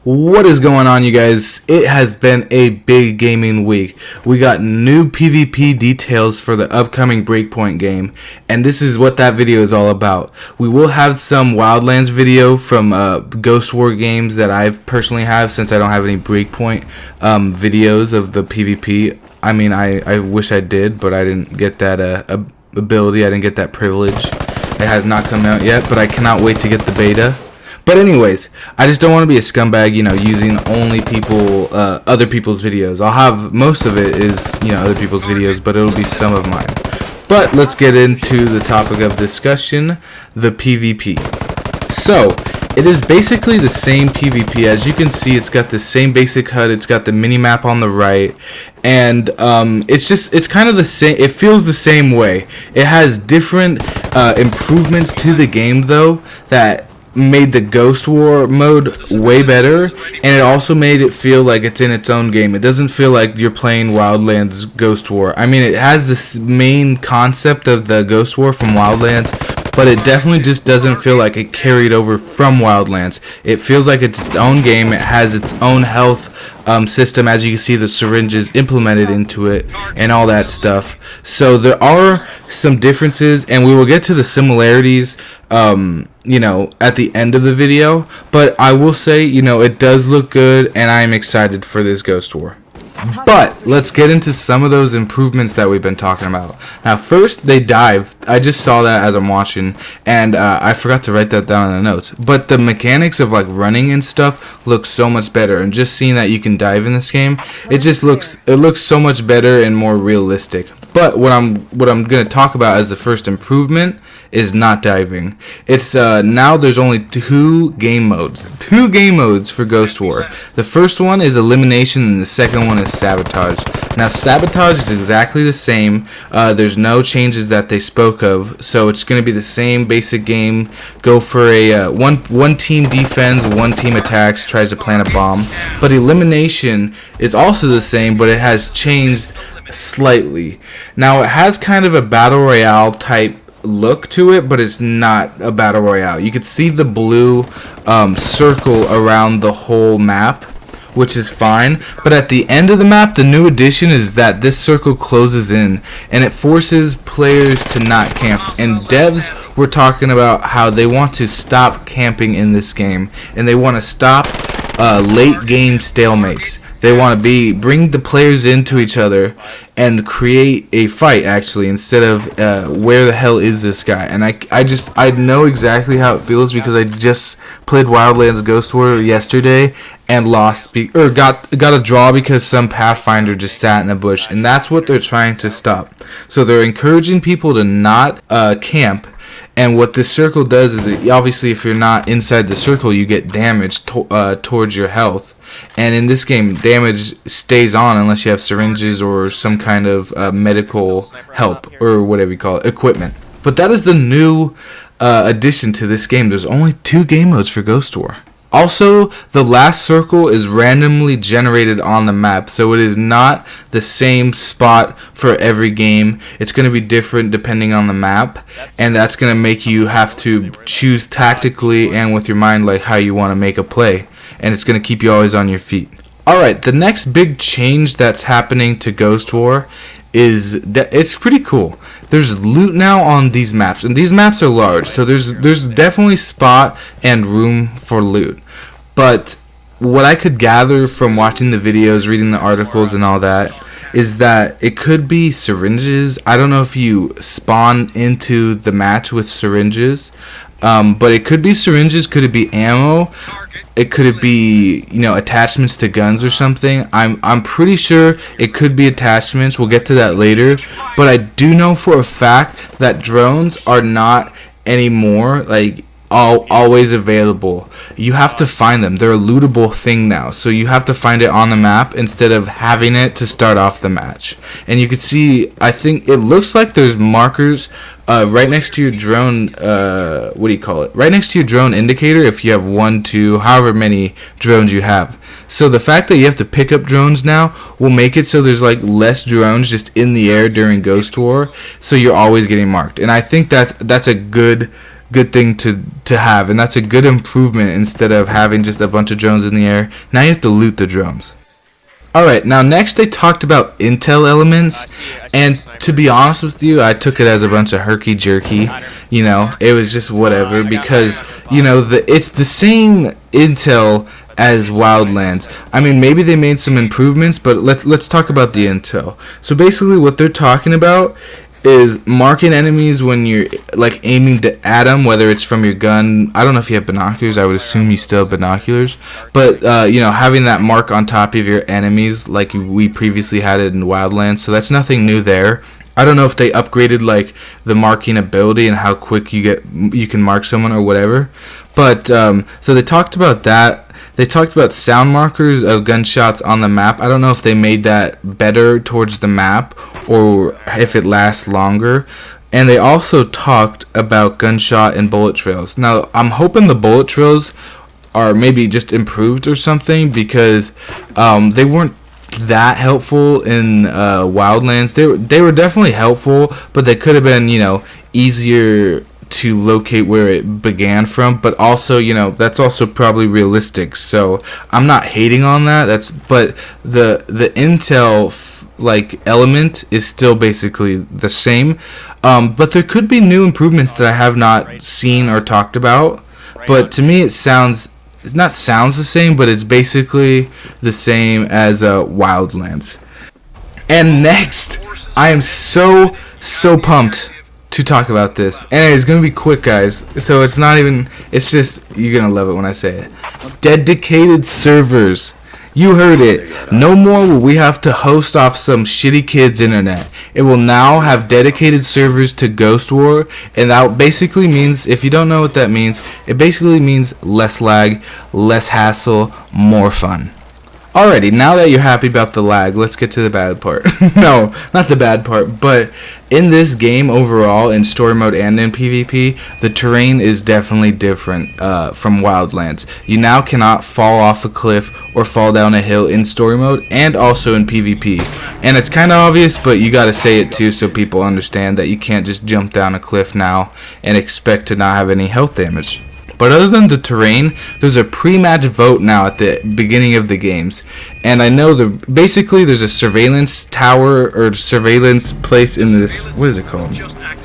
What is going on, you guys? It has been a big gaming week. We got new PvP details for the upcoming Breakpoint game, and this is what that video is all about. We will have some Wildlands video from Ghost War games that I've personally have, since I don't have any Breakpoint videos of the PvP. I mean, I wish I did, but I didn't get that ability. I didn't get that privilege. It has not come out yet, but I cannot wait to get the beta. But anyways, I just don't want to be a scumbag, you know, using only other people's videos. I'll have most of it is, you know, other people's videos, but it'll be some of mine. But let's get into the topic of discussion, the PvP. So, it is basically the same PvP. As you can see, it's got the same basic HUD, it's got the mini-map on the right, and it's kind of the same. It feels the same way. It has different improvements to the game, though, that made the Ghost War mode way better, and it also made it feel like it's in its own game. It doesn't feel like you're playing Wildlands Ghost War. I mean, it has this main concept of the Ghost War from Wildlands, but it definitely just doesn't feel like it carried over from Wildlands. It feels like it's its own game. It has its own health system, as you can see the syringes implemented into it and all that stuff. So there are some differences, and we will get to the similarities you know, at the end of the video, but I will say, you know, it does look good, and I am excited for this Ghost War. But let's get into some of those improvements that we've been talking about. Now, first, they dive. I just saw that as I'm watching, and I forgot to write that down in the notes. But the mechanics of like running and stuff look so much better, and just seeing that you can dive in this game, it looks so much better and more realistic. But what I'm gonna talk about as the first improvement is not diving. It's now there's only two game modes for Ghost War. The first one is elimination, and the second one is sabotage. Now, sabotage is exactly the same. There's no changes that they spoke of, so it's gonna be the same basic game. Go for a one team defends, one team attacks, tries to plant a bomb. But elimination is also the same, but it has changed slightly. Now, it has kind of a battle royale type look to it, but it's not a battle royale. You can see the blue circle around the whole map, which is fine, but at the end of the map, the new addition is that this circle closes in, and it forces players to not camp. And devs were talking about how they want to stop camping in this game, and they want to stop late game stalemates. They want to bring the players into each other and create a fight, actually, instead of where the hell is this guy? And I know exactly how it feels, because I just played Wildlands Ghost War yesterday and lost got a draw because some Pathfinder just sat in a bush, and that's what they're trying to stop. So they're encouraging people to not camp. And what this circle does is that, obviously, if you're not inside the circle, you get damage towards your health. And in this game, damage stays on unless you have syringes or some kind of medical help, or whatever you call it, equipment. But that is the new addition to this game. There's only two game modes for Ghost War. Also, the last circle is randomly generated on the map, so it is not the same spot for every game. It's going to be different depending on the map, and that's going to make you have to choose tactically and with your mind, like how you want to make a play, and it's going to keep you always on your feet. Alright, the next big change that's happening to Ghost War is that it's pretty cool. There's loot now on these maps, and these maps are large, so there's definitely spot and room for loot. But what I could gather from watching the videos, reading the articles and all that, is that it could be syringes. I don't know if you spawn into the match with syringes, but it could be syringes. Could it be ammo? It could be, you know, attachments to guns or something. I'm pretty sure it could be attachments. We'll get to that later. But I do know for a fact that drones are not anymore. Like, always available. You have to find them. They're a lootable thing now, so you have to find it on the map instead of having it to start off the match. And you can see, I think it looks like there's markers right next to your drone, what do you call it? Right next to your drone indicator if you have 1, 2, however many drones you have. So the fact that you have to pick up drones now will make it so there's like less drones just in the air during Ghost War, so you're always getting marked. And I think that's a good thing to have, and that's a good improvement instead of having just a bunch of drones in the air. Now you have to loot the drones. Alright, now next they talked about intel elements, and to be honest with you, I took it as a bunch of herky-jerky. You know, it was just whatever, because, you know, it's the same intel as Wildlands. I mean, maybe they made some improvements, but let's talk about the intel. So basically what they're talking about is marking enemies when you're like aiming at them, whether it's from your gun. I don't know if you have binoculars. I would assume you still have binoculars, but you know, having that mark on top of your enemies like we previously had it in Wildlands. So that's nothing new there. I don't know if they upgraded like the marking ability and how quick you can mark someone or whatever, but so they talked about that. They talked about sound markers of gunshots on the map. I don't know if they made that better towards the map or if it lasts longer. And they also talked about gunshot and bullet trails. Now, I'm hoping the bullet trails are maybe just improved or something, because they weren't that helpful in Wildlands. They were definitely helpful, but they could have been, you know, easier to locate where it began from, but also, you know, that's also probably realistic, so I'm not hating on that. But the intel like element is still basically the same, but there could be new improvements that I have not seen or talked about. But to me, it's not sounds the same, but it's basically the same as Wildlands. And next, I am so pumped to talk about this, and it's gonna be quick, guys, so it's just, you're gonna love it when I say it. Dedicated servers. You heard it. No more will we have to host off some shitty kid's internet. It will now have dedicated servers to Ghost War, and that basically means, if you don't know what that means, it basically means less lag, less hassle, more fun. Alrighty, now that you're happy about the lag, let's get to the bad part. No, not the bad part, but in this game overall, in story mode and in PvP, the terrain is definitely different from Wildlands. You now cannot fall off a cliff or fall down a hill in story mode and also in PvP. And it's kind of obvious, but you gotta say it too so people understand that you can't just jump down a cliff now and expect to not have any health damage. But other than the terrain, there's a pre-match vote now at the beginning of the games. And I know basically there's a surveillance tower or surveillance place in this, what is it called?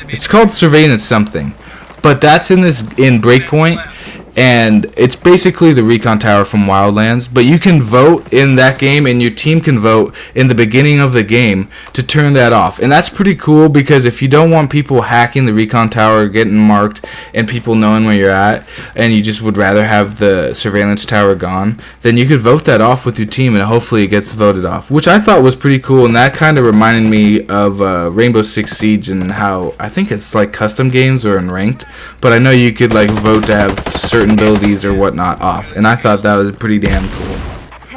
It's called surveillance something. But that's in Breakpoint, and it's basically the Recon tower from Wildlands, but you can vote in that game, and your team can vote in the beginning of the game to turn that off. And that's pretty cool, because if you don't want people hacking the Recon tower, getting marked, and people knowing where you're at, and you just would rather have the surveillance tower gone, then you could vote that off with your team, and hopefully it gets voted off, which I thought was pretty cool. And that kind of reminded me of Rainbow Six Siege, and how I think it's like custom games or in ranked, but I know you could like vote to have certain abilities or whatnot off, and I thought that was pretty damn cool.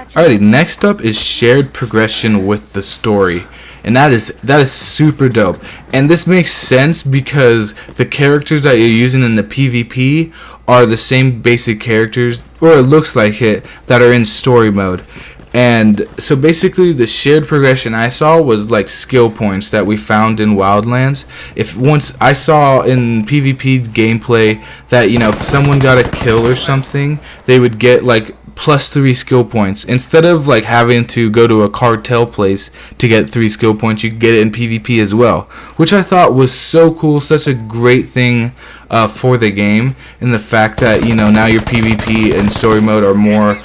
Alrighty, next up is shared progression with the story, and that is super dope. And this makes sense because the characters that you're using in the PvP are the same basic characters, or it looks like it, that are in story mode. And so basically the shared progression I saw was like skill points that we found in Wildlands. Once I saw in PvP gameplay that, you know, if someone got a kill or something, they would get like +3 skill points. Instead of like having to go to a cartel place to get 3 skill points, you could get it in PvP as well, which I thought was so cool, such a great thing for the game, and the fact that, you know, now your PvP and story mode are more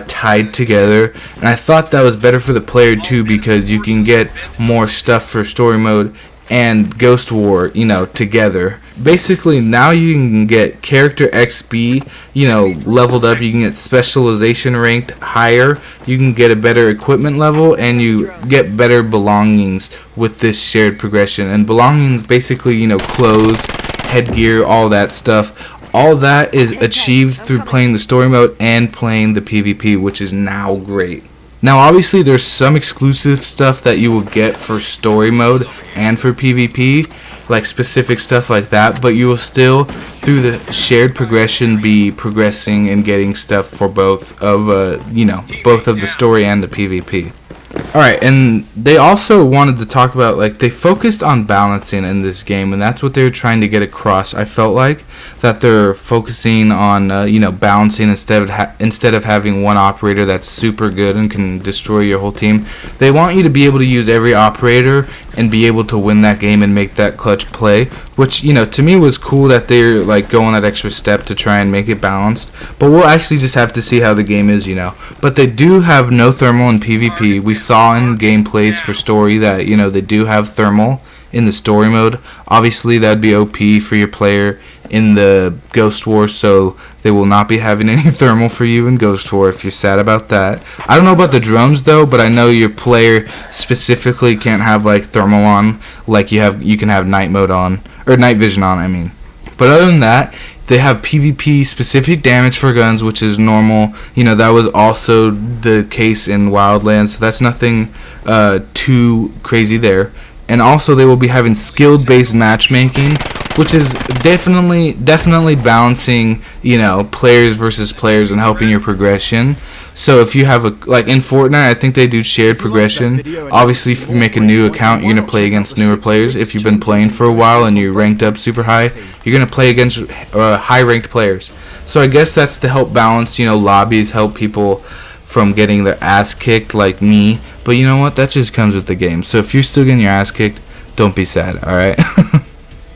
tied together. And I thought that was better for the player too, because you can get more stuff for story mode and Ghost War, you know, together. Basically, now you can get character XP, you know, leveled up. You can get specialization ranked higher. You can get a better equipment level, and you get better belongings with this shared progression. And belongings basically, you know, clothes, headgear, all that stuff. All that is achieved through playing the story mode and playing the PvP, which is now great. Now obviously there's some exclusive stuff that you will get for story mode and for PvP, like specific stuff like that, but you will still, through the shared progression, be progressing and getting stuff for both of both of the story and the PvP. Alright, and they also wanted to talk about, like, they focused on balancing in this game, and that's what they were trying to get across. I felt like that they're focusing on, balancing instead of having one operator that's super good and can destroy your whole team. They want you to be able to use every operator and be able to win that game and make that clutch play, which, to me was cool that they're, like, going that extra step to try and make it balanced. But we'll actually just have to see how the game is, But they do have no thermal in PvP. We saw in gameplays for story that, they do have thermal in the story mode. Obviously, that'd be OP for your player in the Ghost War, so they will not be having any thermal for you in Ghost War if you're sad about that. I don't know about the drones though, but I know your player specifically can't have like thermal on, like you can have night mode on, or night vision on, I mean. But other than that, they have PvP specific damage for guns, which is normal. That was also the case in Wildlands, so that's nothing too crazy there. And also they will be having skill based matchmaking, which is definitely balancing, players versus players and helping your progression. So if you have like in Fortnite, I think they do shared progression. Obviously, if you make a new account, you're gonna play against newer players. If you've been playing for a while and you're ranked up super high, you're gonna play against high ranked players. So I guess that's to help balance, lobbies, help people from getting their ass kicked like me. But you know what? That just comes with the game. So if you're still getting your ass kicked, don't be sad, alright?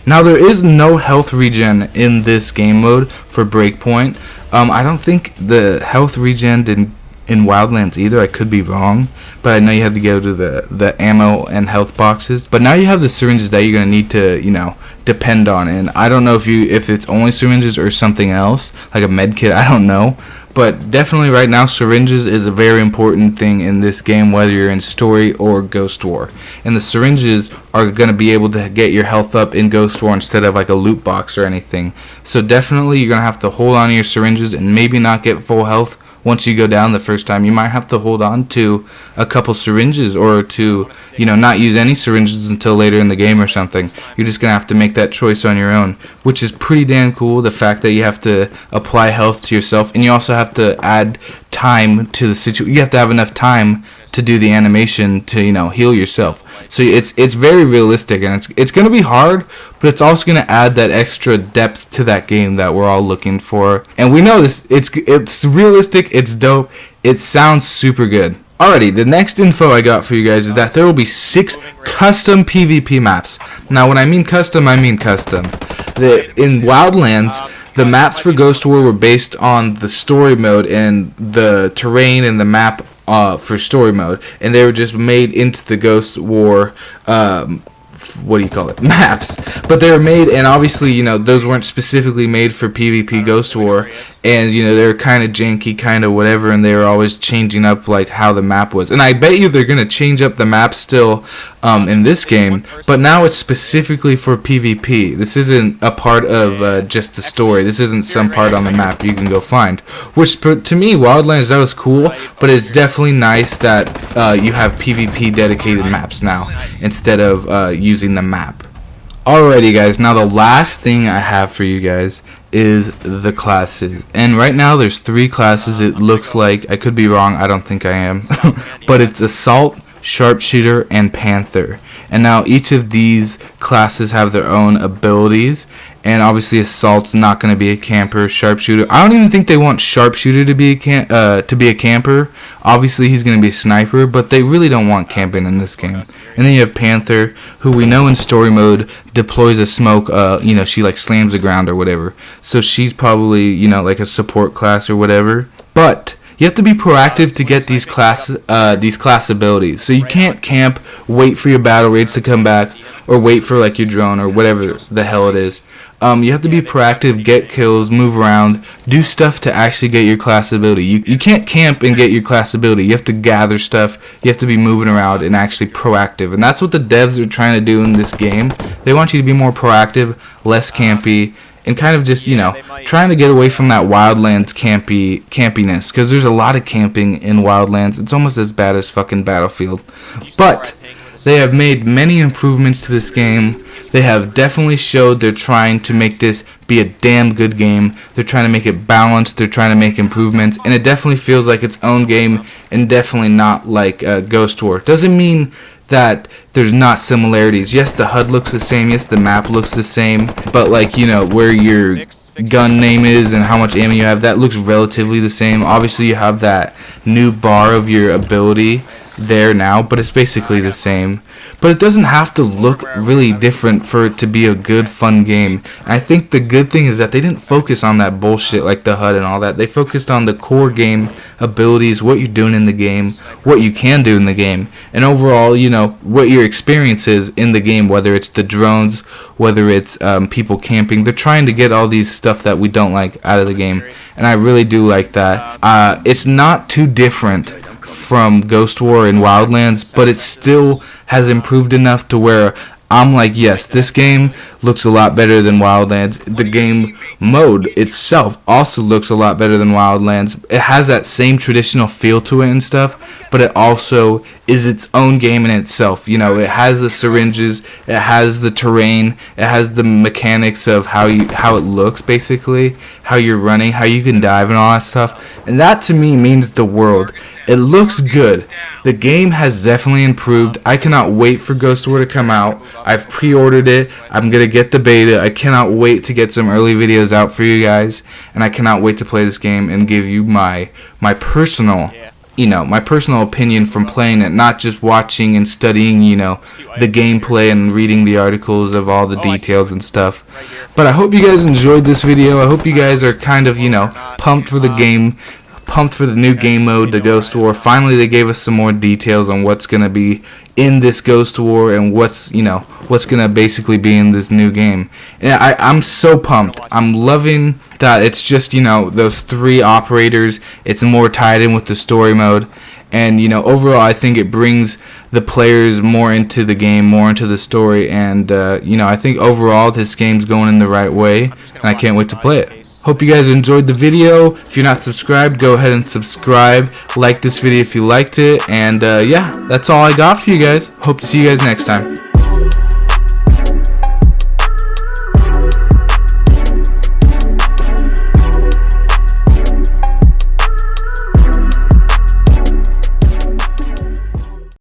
Now, there is no health regen in this game mode for Breakpoint. I don't think the health regen did in Wildlands either. I could be wrong, but I know you had to go to the ammo and health boxes. But now you have the syringes that you're going to need to, depend on. And I don't know if it's only syringes or something else, like a med kit, I don't know. But definitely right now, syringes is a very important thing in this game, whether you're in story or Ghost War. And the syringes are going to be able to get your health up in Ghost War instead of like a loot box or anything. So definitely you're going to have to hold on to your syringes and maybe not get full health once you go down the first time. You might have to hold on to a couple syringes or to, not use any syringes until later in the game or something. You're just going to have to make that choice on your own, which is pretty damn cool, the fact that you have to apply health to yourself, and you also have to add time to the situation. You have to have enough time to do the animation to, heal yourself. So it's very realistic, and it's going to be hard, but it's also going to add that extra depth to that game that we're all looking for. And we know this, it's realistic, it's dope, it sounds super good. Alrighty, the next info I got for you guys is that there will be 6 custom PvP maps. Now when I mean custom, I mean custom. In Wildlands, the maps for Ghost War were based on the story mode and the terrain and the map for story mode, and they were just made into the Ghost War maps. But they were made, and obviously those weren't specifically made for PvP Ghost War, and they were kind of janky, kind of whatever, and they were always changing up like how the map was. And I bet you they're gonna change up the map still in this game, but now it's specifically for PvP. This isn't a part of just the story. This isn't some part on the map you can go find, which to me, Wildlands, that was cool, but it's definitely nice that you have PvP dedicated maps now instead of using the map. Alrighty guys, now the last thing I have for you guys is the classes. And right now there's 3 classes, it looks like. I could be wrong, I don't think I am. But it's Assault, Sharpshooter, and Panther. And now each of these classes have their own abilities. And obviously Assault's not going to be a camper. Sharpshooter, I don't even think they want Sharpshooter to be a camper. Obviously he's going to be a sniper, but they really don't want camping in this game. And then you have Panther, who we know in story mode deploys a smoke. She like slams the ground or whatever. So she's probably like a support class or whatever. But you have to be proactive to get these class abilities. So you can't camp, wait for your battle raids to come back, or wait for like your drone or whatever the hell it is. You have to be proactive, get kills, move around, do stuff to actually get your class ability. You can't camp and get your class ability. You have to gather stuff. You have to be moving around and actually proactive. And that's what the devs are trying to do in this game. They want you to be more proactive, less campy, and kind of just, you know, trying to get away from that Wildlands campiness, because there's a lot of camping in Wildlands. It's almost as bad as fucking Battlefield. But they have made many improvements to this game. They have definitely showed they're trying to make this be a damn good game. They're trying to make it balanced. They're trying to make improvements. And it definitely feels like its own game, and definitely not like Ghost War. Doesn't mean that there's not similarities. Yes, the HUD looks the same. Yes, the map looks the same. But, like, you know, where your gun name is and how much ammo you have, that looks relatively the same. Obviously, you have that new bar of your ability there now, but it's basically the same. But it doesn't have to look really different for it to be a good, fun game. And I think the good thing is that they didn't focus on that bullshit like the HUD and all that. They focused on the core game abilities, what you're doing in the game, what you can do in the game, and overall, you know, what your experience is in the game, whether it's the drones, whether it's people camping. They're trying to get all these stuff that we don't like out of the game, and I really do like that. It's not too different from Ghost War and Wildlands, but it still has improved enough to where I'm like, yes, this game looks a lot better than Wildlands. The game mode itself also looks a lot better than Wildlands. It has that same traditional feel to it and stuff, but it also is its own game in itself. You know, it has the syringes, it has the terrain, it has the mechanics of how it looks, basically, how you're running, how you can dive and all that stuff. And that to me means the world. It looks good. The game has definitely improved. I cannot wait for Ghost War to come out. I've pre-ordered it. I'm going to get the beta. I cannot wait to get some early videos out for you guys. And I cannot wait to play this game and give you my personal, you know, my personal opinion from playing it, not just watching and studying, you know, the gameplay and reading the articles of all the details and stuff. But I hope you guys enjoyed this video. I hope you guys are kind of, you know, pumped for the game, pumped for the new game mode, the Ghost War. Finally, they gave us some more details on what's going to be in this Ghost War and what's going to basically be in this new game. And I'm so pumped. I'm loving that it's just, you know, those 3 operators. It's more tied in with the story mode. And, you know, overall, I think it brings the players more into the game, more into the story. And, you know, I think overall this game's going in the right way. And I can't wait to play it. Hope you guys enjoyed the video. If you're not subscribed, go ahead and subscribe. Like this video if you liked it. And yeah, that's all I got for you guys. Hope to see you guys next time.